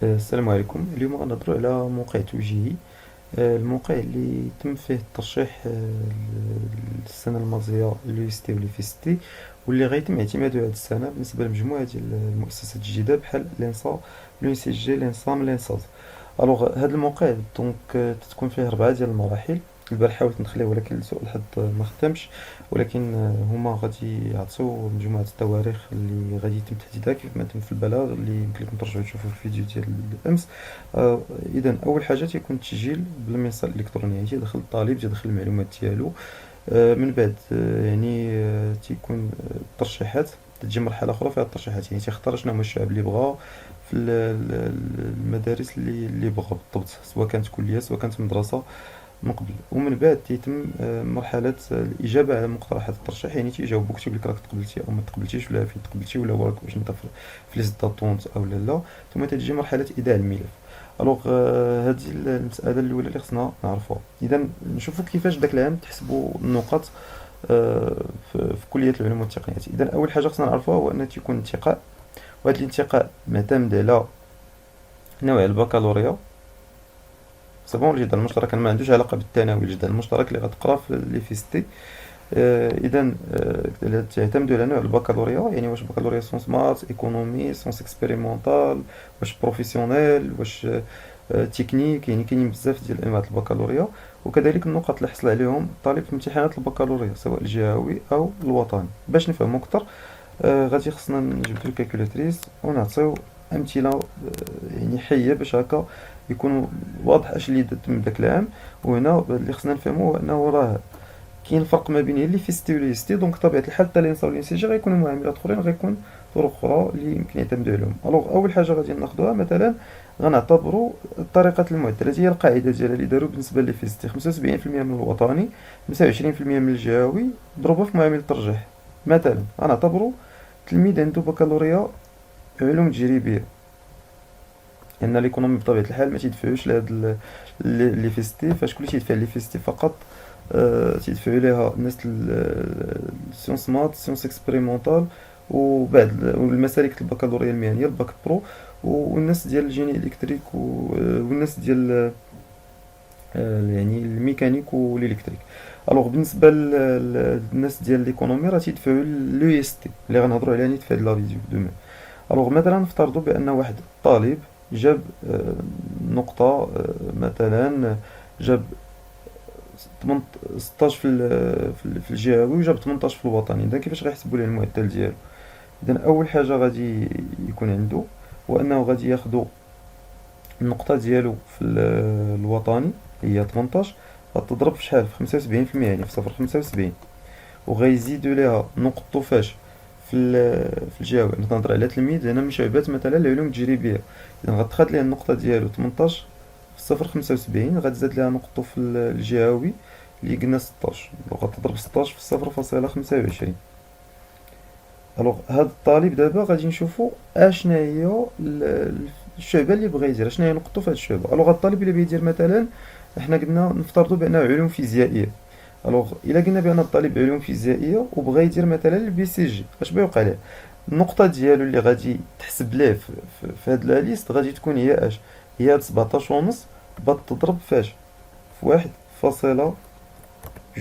السلام عليكم. اليوم غنهضروا على موقع توجيهي. الموقع اللي تم فيه الترشيح السنة الماضية لليستي وليفيستي، واللي غيتم اعتماده هذه السنة بالنسبة لمجموعة ديال المؤسسات الجديدة بحال لينسا، لون سي جي، لينسام، لينساز. الوغ هذا الموقع دونك تتكون فيه 4 ديال المراحل. البارح حاولت ندخليه ولكن لسوء الحظ ما خدمش، ولكن هما غادي يعطيو مجموعة التواريخ اللي غادي يتم تحديدها كيف ما تم في البلاغ اللي يمكن لكم ترجعوا تشوفوا في الفيديو ديال الامس. اذا اول حاجه تيكون التسجيل بالمنصه الالكترونيه، يعني تيدخل الطالب تيدخل المعلومات ديالو. من بعد تيكون الترشيحات، تجي مرحله اخرى فيها الترشيحات، يعني تيختار شنو هما الشعب اللي بغا في المدارس اللي بغا بالضبط، سواء كانت كليه سواء كانت مدرسه من قبل. ومن بعد تيتم مرحلة الإجابة على مقترحات الترشيح، يعني تيجاوبوك تيقول لك راك تقبلتي أو ما تقبلتيش، ولا فين تقبلتي، ولا وراك واش أنت في ليست داتونت أو لا. ثم تجي مرحلة إيداع الملف. الوغ هذه المسألة الأولى اللي خصنا نعرفوها. إذا نشوفوا كيفاش داك العام تحسبوا النقط في كلية العلوم والتقنيات. إذا أول حاجة خصنا نعرفوها هو أن تيكون انتقاء، وهذا الانتقاء معتمد على نوع البكالوريا. سبون الجدول المشترك ما عندوش علاقة بالثانوي، الجدول المشترك اللي غتقرا في لي فيستي. اذا تعتمدوا على نوع البكالوريا، يعني واش بكالوريا سونس مات، ايكونومي، سونس اكسبيريمونتال، واش بروفيسيونيل، واش تكنيك. يعني كاينين بزاف ديال انواع البكالوريا. وكذلك النقط اللي حصل عليهم الطالب في امتحانات البكالوريا سواء الجهوي او الوطني. باش نفهموا اكثر غادي خصنا نجبدو الكالكولاتريس ونعطيو امثله يعني حيه باش هكا يكون واضح اش اللي تم داك العام. وهنا اللي خصنا نفهمو هو انه راه كاين فرق ما بين اللي فيستي وليستي. دونك طبيعه الحال حتى الانسا والانسي جي غيكونوا معاملات اخرين، غيكون طرق اخرى اللي يمكن يعتمدوا عليهم. الوغ اول حاجه غادي ناخذوها مثلا، غنعتبروا طريقه المعدل. هذه هي القاعده ديالها اللي داروا بالنسبه للفيستي: 75% من الوطني، 25% من الجهوي، ضربوا في معامل الترجيح. مثلا غنعتبروا تلميذ عنده بكالوريا علوم تجريبيه، لان ليكونومي بطبيعه الحال ما تيدفعوش لهاد لي فيستي، فاش كلشي يدفع لي فيستي فقط تيدفعوا ليها الناس السيونس مات، سيونس اكسبيريمونتال، وبعد والمسالك البكالوريا المهنيه الباك برو، والناس ديال الجيني الكتريك والناس ديال يعني الميكانيك والالكتريك. الوغ بالنسبه للناس ديال ليكونومي راه تيدفعوا لو اس تي اللي غنهضروا عليها نيت في هاد لا فيديو دومين. الوغ مثلا نفترضوا بان واحد طالب جاب نقطة مثلا جاب 16 في الجهوي وجاب 18 في الوطني. اذا كيفاش غيحسبوا ليه المعدل ديالو؟ اذا اول حاجة غادي يكون عنده هو انه غادي ياخدو النقطة ديالو في الوطني هي 18، غتضرب في شحال؟ في 75%، يعني في 0.75، وغيزيدوا ليها نقطة فاش؟ في الجهوي. انا تنهضر على تلميذ لان من شعبات مثلا العلوم التجريبيه. اذا غتخاد ليه النقطه ديالو 18 في 0.75، غتزاد ليها نقطه في الجهوي اللي قلنا 16، وغتضرب 16 في 0.25. الوغ هاد الطالب دابا غادي نشوفو اشنا هي الشعبه اللي بغا يدير، اشنا هي نقطته في هاد الشعبه. الوغ هاد الطالب اللي بغا يدير مثلا، احنا قلنا نفترضوا بانه علوم فيزيائيه. الوغ الا قلنا بان الطالب علوم فيزيائيه وبغى يدير مثلا البي سي جي، اش بيوقع ليه؟ النقطه ديالو اللي غادي تحسب ليه في هاد لا ليست غادي تكون هي اش؟ هي هاد 17 ونص تضرب فاش؟ في 1.2،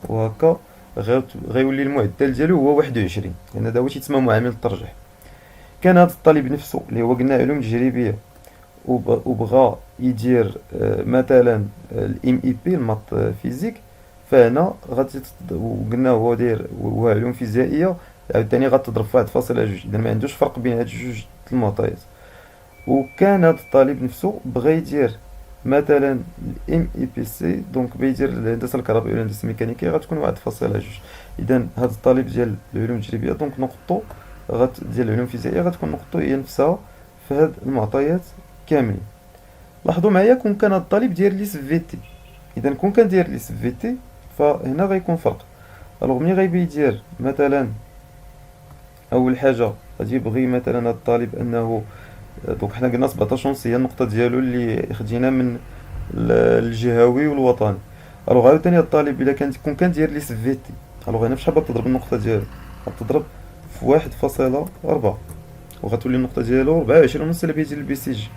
وهكا غيولي المعدل ديالو هو 21، لان هذا هو تيتسمى معامل الترجيح. كان هذا الطالب نفسه اللي هو قلنا علوم تجريبيه وبغى يدير مثلا الام اي بي المات فيزيك، فهنا وقلنا هو داير هو علوم فيزيائيه، عاوتاني غتضرب في 1.2، اذا ما عندوش فرق بين هاد جوج المعطيات. وكان هاد الطالب نفسه بغى يدير مثلا الام اي بي سي، دونك بغى يدير الهندسه الكهربائيه والهندسه الميكانيكيه، غتكون 1.2. اذا هاد الطالب ديال العلوم التجريبيه دونك نقطته ديال العلوم الفيزيائيه غتكون نقطته هي نفسها في هاد المعطيات كاملين. لاحظوا معايا كون كان هاد الطالب داير لي في تي. اذا كون كان داير لي في تي فهنا غيكون فرق. الوغ ملي غيبي يدير مثلا اول حاجه غادي يبغي مثلا هاد الطالب انه دونك حنا قلنا 17 ونص هي النقطه ديالو اللي خدينا من الجهوي والوطني. الوغ عاوتاني هاد الطالب الا كون كان داير لي في تي، الوغ هنا فشحال غتضرب النقطه ديالو؟ غتضرب في 1.4. وغتولي النقطة ديالو 24 ونص إلا بغا يدير البي سي جي،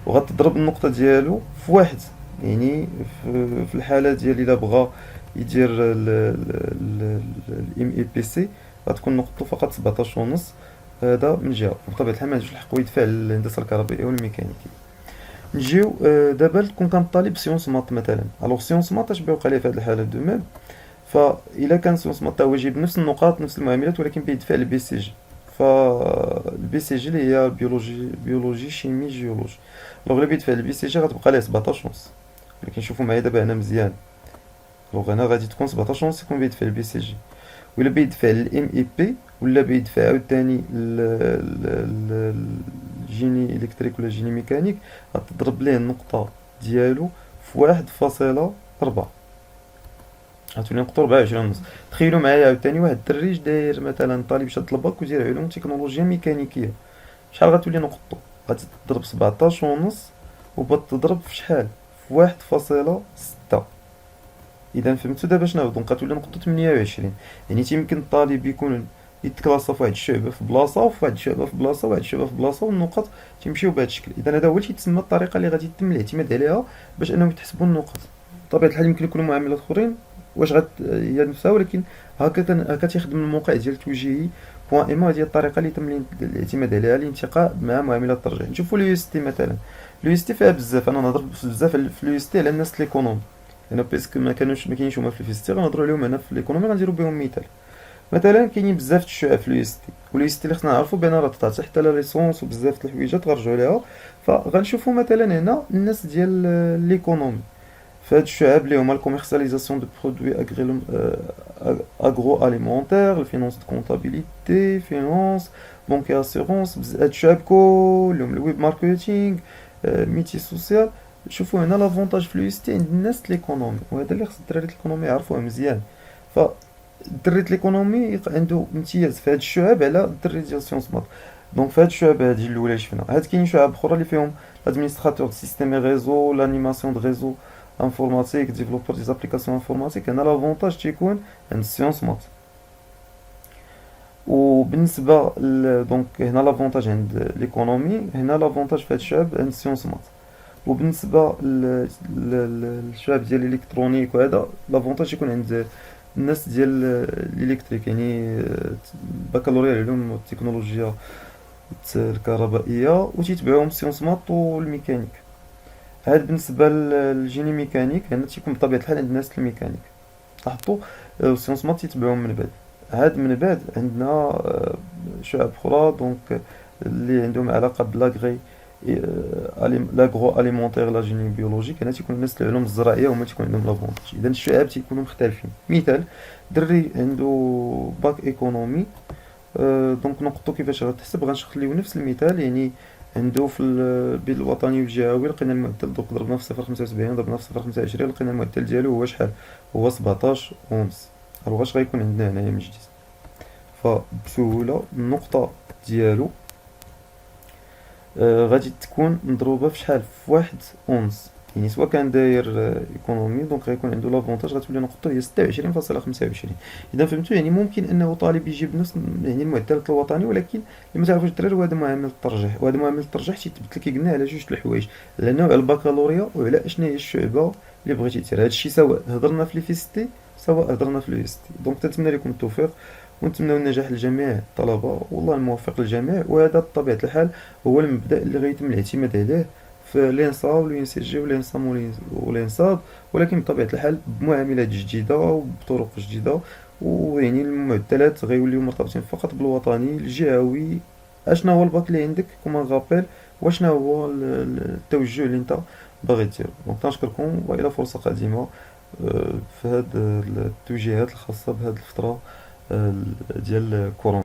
وغتضرب النقطة ديالو في واحد. يعني في الحالة ديال إلا بغا يدير الام اي بي سي غتكون نقطته فقط 17 ونص. هذا من جهة، وبطبيعة الحال مغاديش يلحقو يدفع الهندسة الكهربائية والميكانيكية. نجيو دابا كون كان الطالب سيونس مات مثلا. الوغ سيونس مات اش بيوقع ليه في هاد الحالة دو ميم؟ فإلا كان سيونس مات هو يجيب نفس النقاط نفس المعاملات ولكن بيدفع البي سي جي. فالبي سي جي اللي هي بيولوجي شيمي جيولوجي، لو غلا بيدفع البي سي جي غتبقى ليه 17 ونص. ولكن شوفوا معايا دابا هنا مزيان، لو هنا غادي تكون 17 ونص يكون بيدفع البي سي جي. ولا بيدفع الام اي بي ولا بيدفع عاوتاني الجيني الكتريك ولا جيني ميكانيك، غتضرب ليه النقطة ديالو في 1.4، غتولي نقطة 24 ونص. تخيلوا معايا عاوتاني واحد الدري داير مثلا طالب شاد الباك وداير علوم تكنولوجيا ميكانيكية، شحال غتولي نقطته؟ غادي تضرب 17 ونص وبتضرب في شحال؟ في 1.6. اذا فهمتوا دابا شنو دونك غتولي نقطة 28. يعني تيمكن الطالب يكون يتكلاصا في واحد الشعبة في بلاصة وفي واحد الشعبة في بلاصة وواحد الشعبة في بلاصة والنقط تيمشيو بهذا الشكل. اذا هذا هو اللي تيتسمى الطريقة اللي غادي يتم الاعتماد عليها باش انهم يتحسبوا النقط. بطبيعة الحال يمكن يكونوا معاملات اخرين واش هي نفسها، ولكن هكا تيخدم الموقع ديال توجيهي بوان ايما. هذه الطريقة اللي تم الاعتماد عليها الانتقاء مع معاملة الترجيح. نشوفوا لو اس تي مثلا. لو اس تي فيها بزاف، انا نهضر بزاف في لو اس تي على الناس ليكونوم، هنا بيسك ما كاينينش هما في الفيزيك غنهضروا عليهم هنا في ليكونومي غنديروا بهم مثال. مثلا كاينين بزاف د الشعب في اليو اس تي، واليو اس تي اللي خصنا نعرفوا بان راه تحت حتى لا ليسونس وبزاف د الحويجات غنرجعوا ليها. فغنشوفوا مثلا هنا الناس ديال ليكونومي فهاد الشعب اللي هما الكوميرسياليزاسيون دو برودوي اغرو اليمونتير، الفينونس دو كونطابيليتي، فينونس بونكي اسيغونس، هاد الشعب كلهم الويب ماركتينغ، ميتي سوسيال. شوفوا هنا لافونتاج في اليو اس تي عند الناس ليكونومي، وهذا اللي خص الدراري ليكونومي يعرفوه مزيان. فالدري د ليكونومي عنده امتياز في هاد الشعب على الدري ديال سيونس مات. دونك في هاد الشعب هادي الاولى اللي شفنا، هاد كاين شعب اخرى اللي فيهم l'administrateur de système et réseau, l'animation de réseau informatique, développeur des applications informatiques. هنا لافونتاج تيكون عند السيونس مات. وبالنسبه دونك هنا لافونتاج عند ليكونومي، هنا لافونتاج في هاد الشعب عند السيونس مات. وبالنسبه للشعب ديال الالكترونيك وهذا لافونتاج يكون عند الناس ديال الالكتريك، يعني بكالوريا العلوم والتكنولوجيا الكهربائيه، وتيتبعوهم سيونس مات والميكانيك. هاد بالنسبه للجيني ميكانيك هنا تيكون بطبيعه الحال عند الناس الميكانيك. لاحظتوا سيونس مات تيتبعوهم من بعد. هاد من بعد عندنا شعب اخرى دونك اللي عندهم علاقه بلاغري لاغرو اليمونتير لا جيني بيولوجيك. هنا تيكون الناس العلوم الزراعيه هما تيكون عندهم لافونتاج. اذا الشعاب تيكونوا مختلفين. مثال دري عنده باك ايكونومي، دونك نقطته كيفاش غتحسب؟ غنخليو نفس المثال. يعني عنده في البيت الوطني والجهوي لقينا المعدل، دونك ضربنا في 0.75 ضربنا في 0.25 لقينا المعدل ديالو هو شحال؟ هو 17 ونص. الوغ واش غيكون عندنا هنايا من جديد؟ فبسهوله النقطه ديالو غادي تكون مضروبه في شحال؟ في 1 ونص. يعني سواء كان داير ايكونومي دونك غيكون عنده لافونتاج غتولي نقطته هي 26.25. اذا فهمتوا يعني ممكن انه طالب يجيب نفس يعني المعدل الوطني، ولكن اللي ما تعرفوش الدراري وهذا معامل الترجيح. وهذا معامل الترجيح تيثبت لك قلنا على جوج د الحوايج، على نوع البكالوريا وعلى اشنا هي الشعبه اللي بغيتي دير. هذا الشيء سواء هضرنا في الفيستي سواء هضرنا في اليو اس تي. دونك تنتمنى لكم التوفيق ونتمنى النجاح لجميع الطلبه، والله الموفق للجميع. وهذا بطبيعه الحال هو المبدا اللي غيتم الاعتماد عليه في لينسا واليو سي جي ولينسا ولينساد، ولكن بطبيعه الحال بمعاملات جديده وبطرق جديده. ويعني المعدلات غيوليو مرتبطين فقط بالوطني الجهوي. اشنا هو الباك اللي عندك كما غابيل، واشنا هو التوجه اللي انت باغي دير. دونك تنشكركم والى فرصه قادمه في هاد التوجيهات الخاصه بهاد الفتره ديال كورونا.